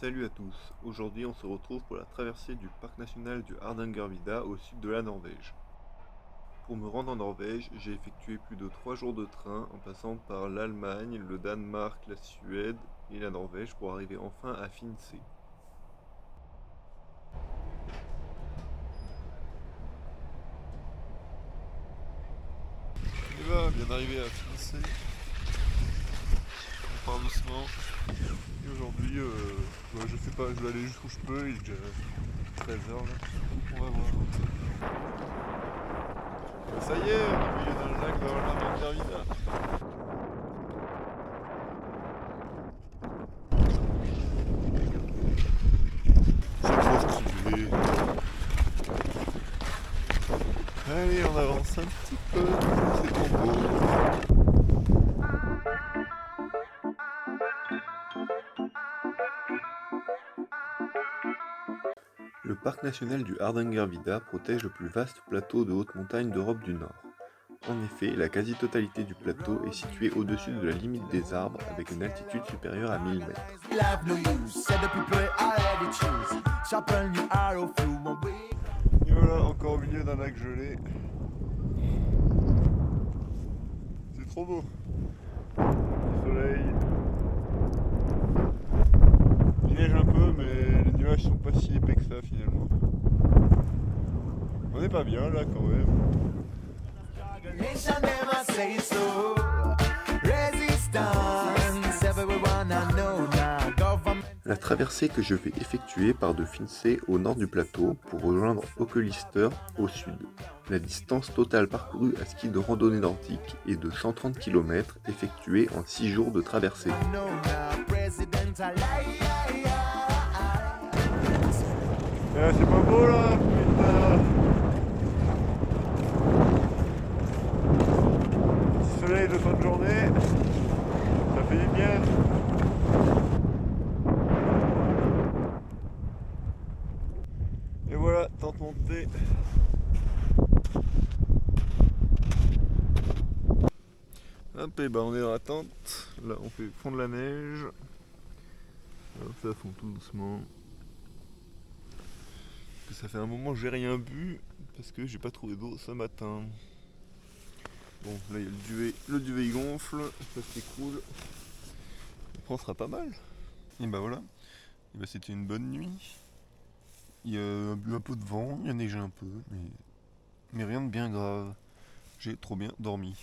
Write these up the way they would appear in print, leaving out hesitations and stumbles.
Salut à tous, aujourd'hui on se retrouve pour la traversée du parc national du Hardangervidda au sud de la Norvège. Pour me rendre en Norvège, j'ai effectué plus de 3 jours de train en passant par l'Allemagne, le Danemark, la Suède et la Norvège pour arriver enfin à Finse. On y va, bien arrivé à Finse, on part doucement. Et aujourd'hui, je sais pas, je vais aller jusqu'où je peux, il est déjà 13h là. On va voir. Ça y est, on est au milieu d'un lac dans l'Hardangervidda. C'est trop stylé. Allez, on avance un petit peu, c'est trop beau. Le parc national du Hardangervidda protège le plus vaste plateau de haute montagne d'Europe du Nord. En effet, la quasi-totalité du plateau est située au-dessus de la limite des arbres avec une altitude supérieure à 1000 mètres. Et voilà, encore au milieu d'un lac gelé. C'est trop beau. Le soleil. Il neige un peu, mais les nuages sont pas si épais que ça finalement. On n'est pas bien là quand même. La traversée que je vais effectuer part de Finse au nord du plateau pour rejoindre Åkelister au sud. La distance totale parcourue à ski de randonnée nordique est de 130 km effectuée en 6 jours de traversée. C'est pas beau là, putain. Petit soleil de fin de journée, ça fait du bien. Et voilà, tente montée. Hop, et ben on est dans la tente. Là on fait fondre la neige. Hop, ça fond tout doucement. Ça fait un moment que j'ai rien bu parce que j'ai pas trouvé d'eau ce matin. Bon, là il y a le duvet il gonfle, ça s'écroule. On sera pas mal. Et bah voilà, et bah c'était une bonne nuit. Il y a eu un peu de vent, il y a neigé un peu, mais rien de bien grave. J'ai trop bien dormi.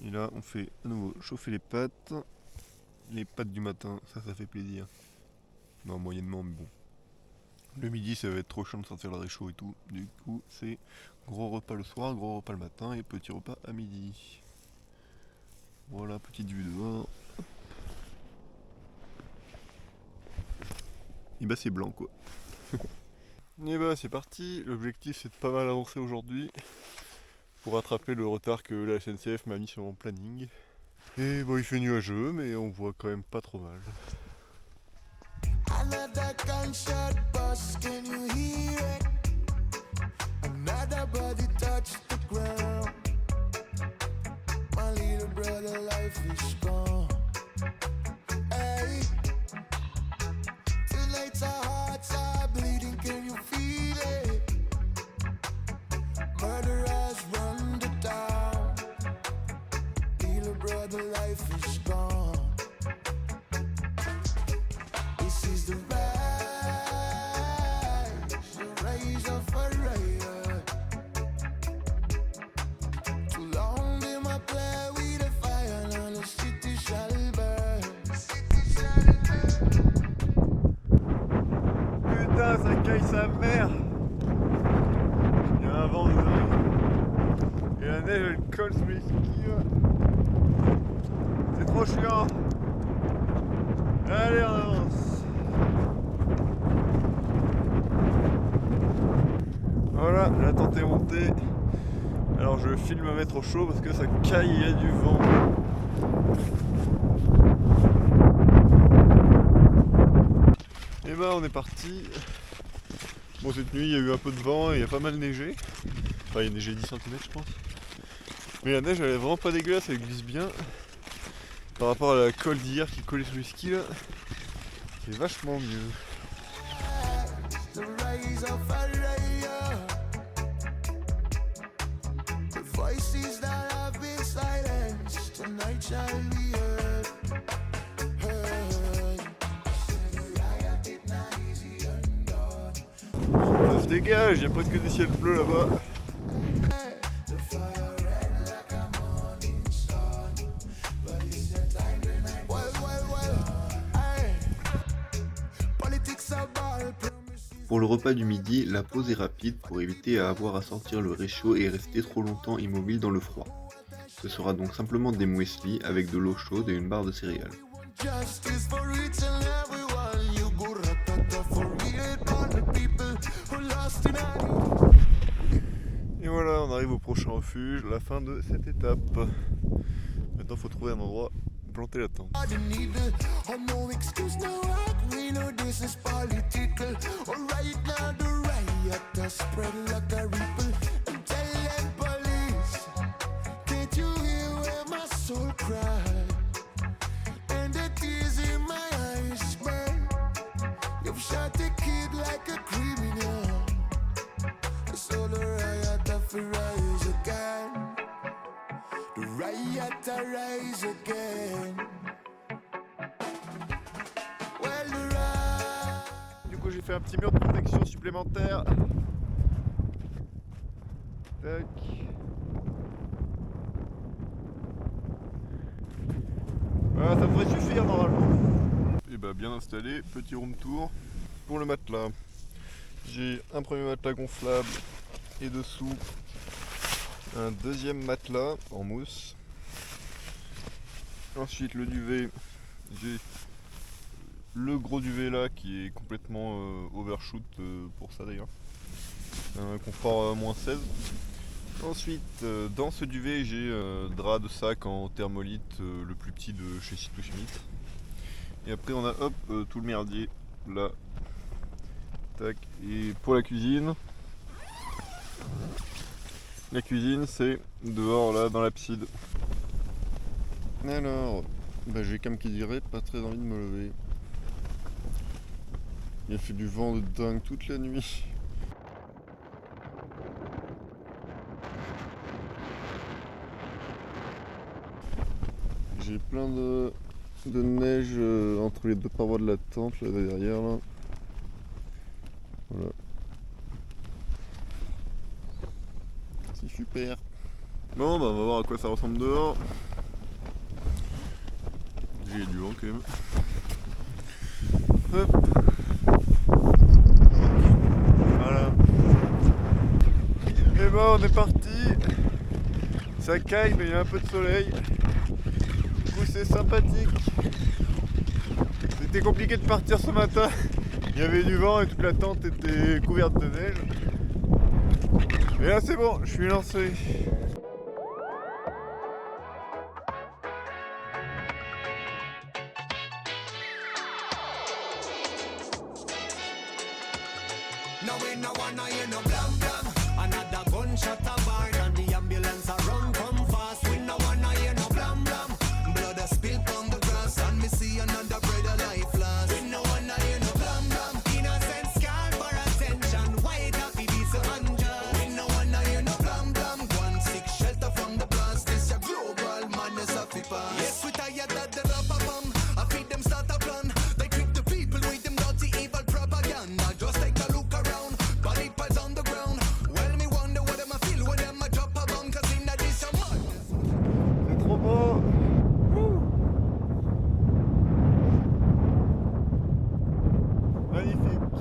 Et là on fait à nouveau chauffer les pâtes. Les pâtes du matin, ça fait plaisir. Non, moyennement, mais bon. Le midi, ça va être trop chiant de sortir le réchaud et tout. Du coup, c'est gros repas le soir, gros repas le matin et petit repas à midi. Voilà, petite vue dehors. Et bah, c'est blanc quoi. Et bah, c'est parti. L'objectif, c'est de pas mal avancer aujourd'hui pour rattraper le retard que la SNCF m'a mis sur mon planning. Et bon, il fait nuageux, mais on voit quand même pas trop mal. Another gunshot bust, can you hear it? Another body touched the ground. My little brother life is gone. Hey, tonight our hearts are bleeding, can you feel it? Murderers run the town. Little brother life is gone. This is the rise of a riot. Too long they might play with the fire, and the city shall burn. Putain, ça caille sa mère. Il y a un vent de dingue. Et la neige elle colle sous les skis. C'est trop chiant. Allez, on avance. Voilà, la tente est montée. Alors je filme à mettre au chaud parce que ça caille et il y a du vent. Et bah on est parti. Bon, cette nuit il y a eu un peu de vent et il y a pas mal neigé. Enfin il y a neigé 10 cm je pense. Mais la neige elle est vraiment pas dégueulasse, elle glisse bien. Par rapport à la colle d'hier qui collait sur le ski là. C'est vachement mieux. The rise of a riot. The voices that have been silenced tonight shall be heard. Ça se dégage, il y a presque du ciel bleu là-bas. Pour le repas du midi, la pause est rapide pour éviter à avoir à sortir le réchaud et rester trop longtemps immobile dans le froid. Ce sera donc simplement des muesli avec de l'eau chaude et une barre de céréales. Et voilà, on arrive au prochain refuge, la fin de cette étape. Maintenant, il faut trouver un endroit pour planter la tente. Rise again. Du coup, j'ai fait un petit mur de protection supplémentaire. Tac. Voilà, ça devrait suffire normalement. Et bah bien installé, petit room tour pour le matelas. J'ai un premier matelas gonflable et dessous un deuxième matelas en mousse. Ensuite le duvet, j'ai le gros duvet là qui est complètement overshoot pour ça d'ailleurs. Un confort moins 16. Ensuite dans ce duvet j'ai drap de sac en thermolite, le plus petit de chez Cito Schmidt. Et après on a hop tout le merdier là. Tac. Et pour la cuisine c'est dehors là dans l'abside. Alors, j'ai comme qui dirait pas très envie de me lever. Il a fait du vent de dingue toute la nuit. J'ai plein de neige entre les deux parois de la tente là derrière là. Voilà. C'est super. Bon on va voir à quoi ça ressemble dehors. J'ai du vent quand même. Hop. Voilà. Et bon, on est parti. Ça caille mais il y a un peu de soleil. Du coup c'est sympathique. C'était compliqué de partir ce matin. Il y avait du vent et toute la tente était couverte de neige. Et là c'est bon, je suis lancé. No, we no wanna hear no blam blam. Another gunshot a bar and the ambulance a run come fast. We no wanna hear no blam blam. Blood a spill on the grass and me see another brother life lost. We no wanna hear no blam blam. Innocent scar for attention. White happy be so unjust. We no wanna hear no blam blam. One sick shelter from the blast. This a global madness of people. Yes, we tired of the rubber bomb. I feed them start a plan. They trick the people with them dirty evil propaganda. Just take a look around. Body piles on the ground. Well, me wonder what them I feel when them I drop a bomb. Cause in that is a madness. C'est trop beau. Magnifique.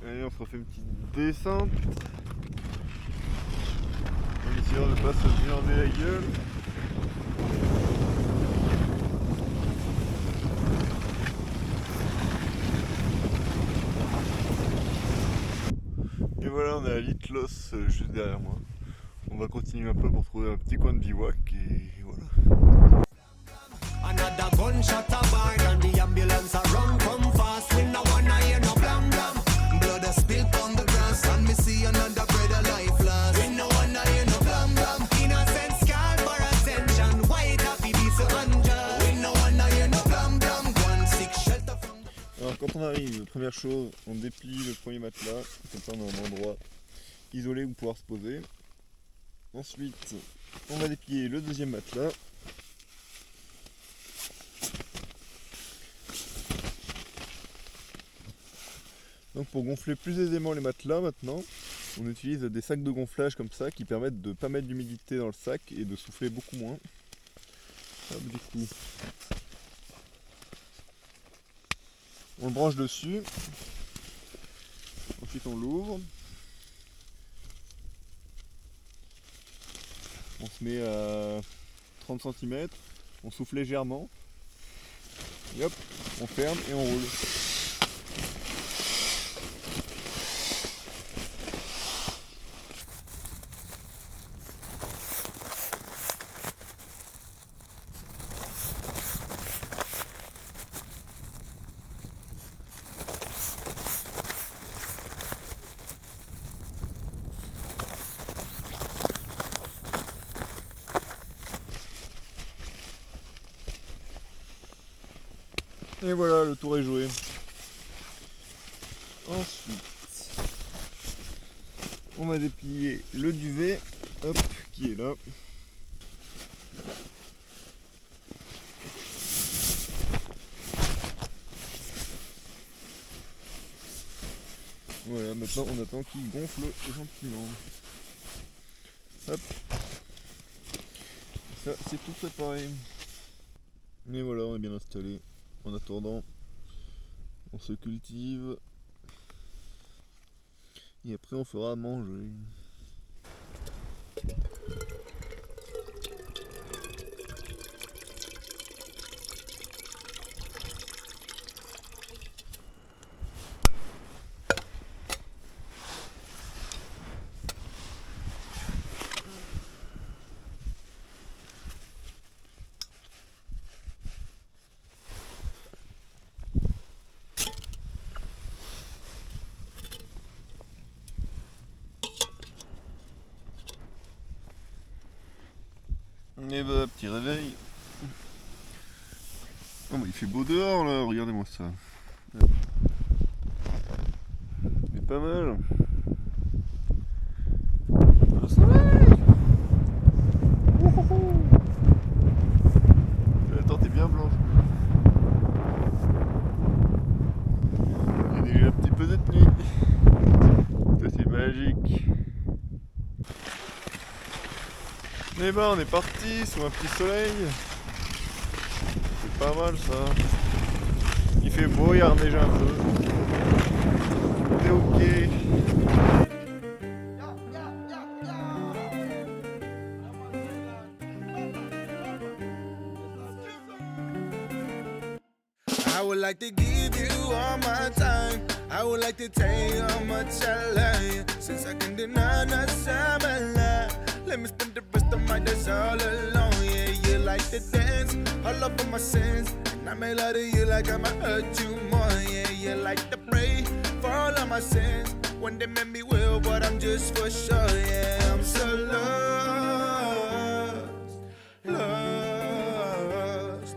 Allez, on se refait une petite descente. En essayant de ne pas se viander la gueule. Et voilà, on est à Litlos juste derrière moi. On va continuer un peu pour trouver un petit coin de bivouac et voilà. Another gunshot a bar and the ambulance a run come fast. We no wanna hear no blam blam. Blood a spill on the grass and me see another brother life lost. We no wanna hear no blam blam. Innocent scar for attention. White happy be so unjust. We no wanna hear no blam blam. One sick Alors quand on arrive, première chose, on déplie le premier matelas, comme ça on a un endroit isolé où pouvoir se poser. Ensuite, on va déplier le deuxième matelas. Donc pour gonfler plus aisément les matelas maintenant, on utilise des sacs de gonflage comme ça qui permettent de ne pas mettre d'humidité dans le sac et de souffler beaucoup moins. Hop, du coup, on le branche dessus, ensuite on l'ouvre, on se met à 30 cm, on souffle légèrement, et hop, on ferme et on roule. Et voilà, le tour est joué. Ensuite, on va déplier le duvet, hop, qui est là. Voilà, maintenant on attend qu'il gonfle gentiment. Hop. Ça, c'est tout préparé. Et voilà, on est bien installé. En attendant, on se cultive. Et après, on fera à manger. Et bah, petit réveil. Oh, bah, il fait beau dehors là, regardez-moi ça. C'est pas mal. Le soleil. Wouhou. La tente est bien blanche. Il y a déjà un petit peu de nuit. Ça c'est magique. Et ben on est parti sous un petit soleil. C'est pas mal ça. Il fait beau, il a reneigé un peu. C'est ok. I would like to give you all my time. I would like to tell you how much I love you. Since I can deny nothing but love, let me spend the rest of my days all alone. Yeah, you like to dance, all up on my sins. And I may lie to you like I'ma hurt you more. Yeah, you like to pray for all of my sins. When they make me will, but I'm just for sure. Yeah, I'm so lost, lost.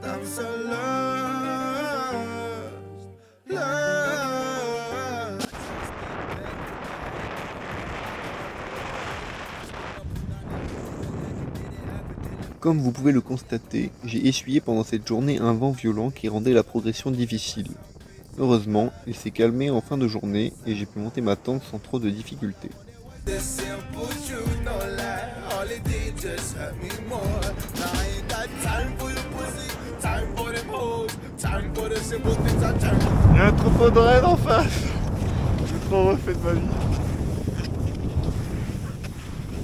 I'm so lost, lost. Comme vous pouvez le constater, j'ai essuyé pendant cette journée un vent violent qui rendait la progression difficile. Heureusement, il s'est calmé en fin de journée et j'ai pu monter ma tente sans trop de difficultés. The simple truth, no lie. All it did just hurt me more. Now I ain't got time for your pussy, time for them hoes, time for the simple things I turn. Il y a un troupeau de rennes en face. J'ai trop refait de ma vie.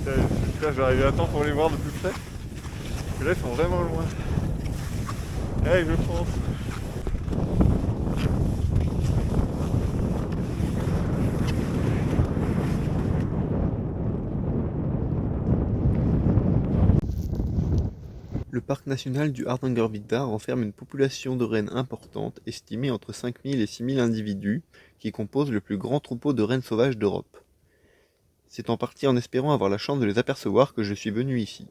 J'espère que je vais arriver à temps pour les voir de plus près. Parce que là ils sont vraiment loin. Allez, je pense. Le parc national du Hardangervidda renferme une population de rennes importante, estimée entre 5000 et 6000 individus, qui composent le plus grand troupeau de rennes sauvages d'Europe. C'est en partie en espérant avoir la chance de les apercevoir que je suis venu ici.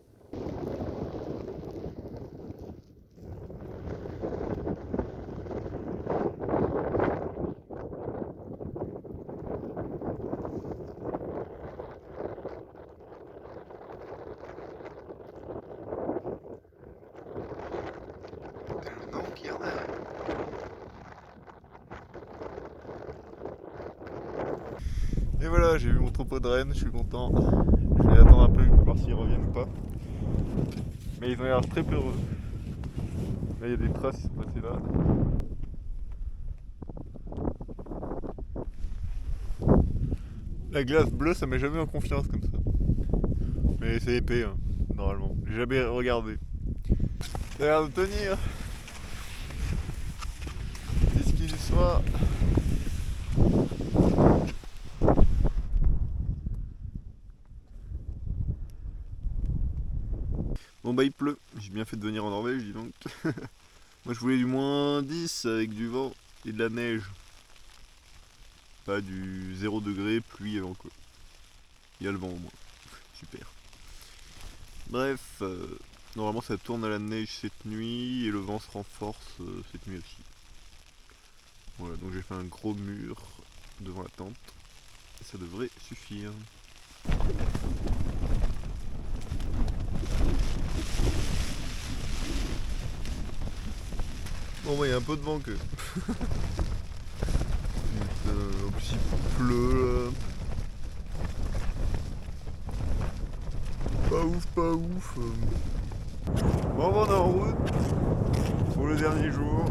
Et voilà, j'ai vu mon troupeau de rennes, je suis content. Je vais attendre un peu pour voir s'ils reviennent ou pas. Mais ils ont l'air très peureux. Là il y a des traces, ils sont passés là. La glace bleue, ça met jamais en confiance comme ça. Mais c'est épais, hein, normalement. J'ai jamais regardé. Ça a l'air de tenir. C'est ce qu'il soit. Bon bah il pleut, j'ai bien fait de venir en Norvège dis donc. Moi je voulais du moins 10 avec du vent et de la neige. Pas du 0 degré, pluie et vent quoi. Il y a le vent au moins. Super. Bref, normalement ça tourne à la neige cette nuit et le vent se renforce cette nuit aussi. Voilà, donc j'ai fait un gros mur devant la tente. Et ça devrait suffire. Bon bah il y a un peu de vent que. En plus il pleut là. Pas ouf, pas ouf. Bon on est en route pour le dernier jour.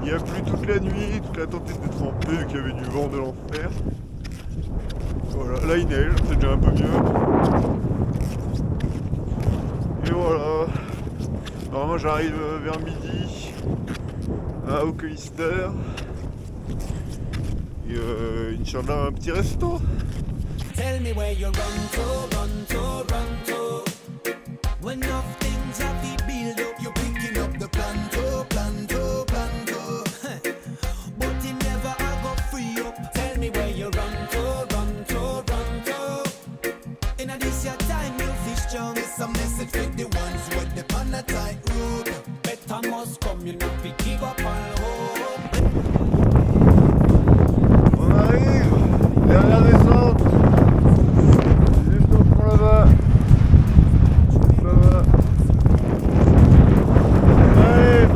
Il a plu toute la nuit, toute la tente était trempée vu qu'il y avait du vent de l'enfer. Voilà, là il neige, c'est déjà un peu mieux. Et voilà. Normalement j'arrive vers midi à Haukelister. Et Inch'Allah un petit resto. Tell me where you run to, run to, run to. When enough things have to build up, you're picking up the planto, planto, planto. But it never I go free up. Tell me where you run to, run to, run to. In this your time, you fish strong. It's a message for the ones with the on a tight road. Better must come, you know, we give up on hope. On arrive, dernière descente. Juste au fond là-bas. Là-bas. Allez.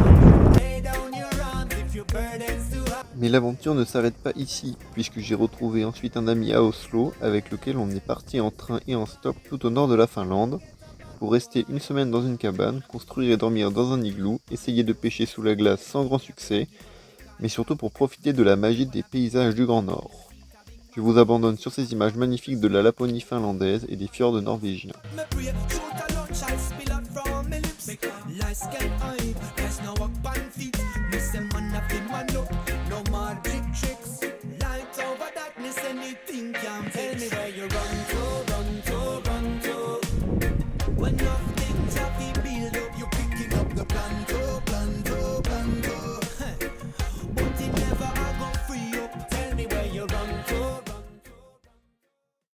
Mais l'aventure ne s'arrête pas ici, puisque j'ai retrouvé ensuite un ami à Oslo, avec lequel on est parti en train et en stop tout au nord de la Finlande, pour rester une semaine dans une cabane, construire et dormir dans un igloo, essayer de pêcher sous la glace sans grand succès, mais surtout pour profiter de la magie des paysages du Grand Nord. Je vous abandonne sur ces images magnifiques de la Laponie finlandaise et des fjords norvégiens. When enough things have to build up, you're picking up the plan.